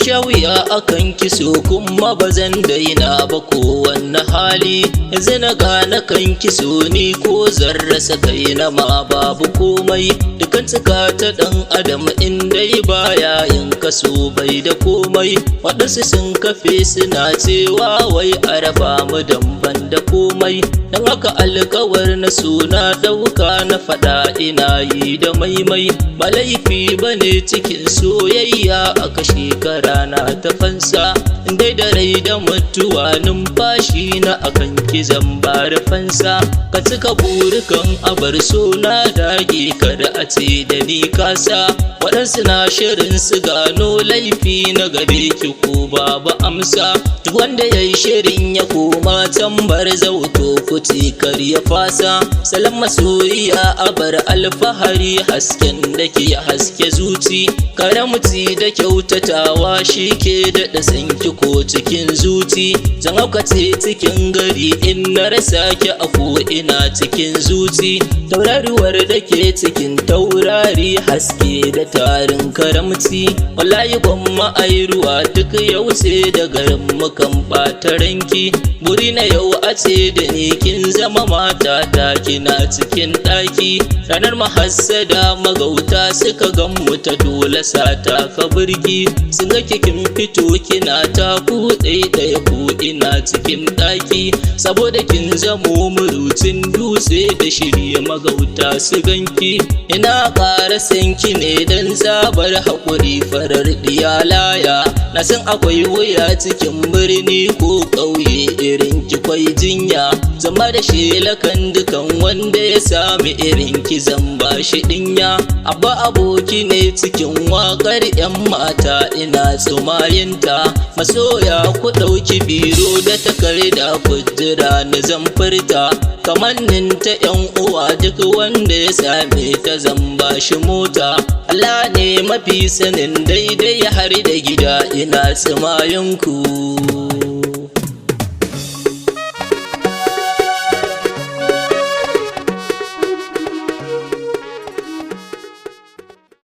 sha wuya akan kiso kuma bazan daina ba kowanne hali. Yanzu na gane kan kiso ni ko zan rasa kaina ma babu komai. Dukan cika ta ɗan adam in dai baya yin kaso bai da komai. Waɗansu sun kafe suna cewa wai a raba mu damban da komai. Dan haka alkawar na suna ɗauka na faɗa ina yi da maimai. Ba laifi bane cikin soyayya a kashe rana ta fansa. Dai da rai da mutuwa numfashi na akan kizan bara fansa. Ka cika burikan abar so na dage kada a ce da ni kasa. Waɗansu na shirin su gano laifi na gare ki ko babu amsa. Duk wanda yayi shirin ya koma tambar zauto kuti kar ya fasa. Salam masoyiya abar alfahari hasken da ke haske zuci. Karamci da kyautatawa shi ke daɗa sanki ko cikin zuci. Zan haukace cikin gari in na rasa ki a ko ina cikin zuci. Tauraruwar da ke cikin taurari haske da tarin karamci. Wallahi gwamma ai ruwa duk yau sai da garin mukan ɓata ranki. Buri na yau a ce da ni kin zama mata ta kina cikin ɗaki. Ranar mahassada magauta suka gan mu ta dole sata ka birgi. Sun ga kin fito kina ta ku ɗaya ku ina cikin ɗaki. Saboda kin zamo murucin dutse da shirya magauta su ganki. Ina ƙara sanki ne dan zabar haƙuri farar diyalaya. Na san akwai wuya cikin birni ko ƙauye irin ki kwai jinya. Zama da shelakan dukan wanda ya sami irin ki zan ba shi dinya. Abba aboki ne cikin waƙar 'yan mata ina tsumayinta. Masoya ku ɗauki biro da takarda kudura na zan furta. Kamannin ta 'yan uwa duk wanda ya same ta zan ba shi mota. Allah ne mafi sanin daidai har da gida ina tsumayinku.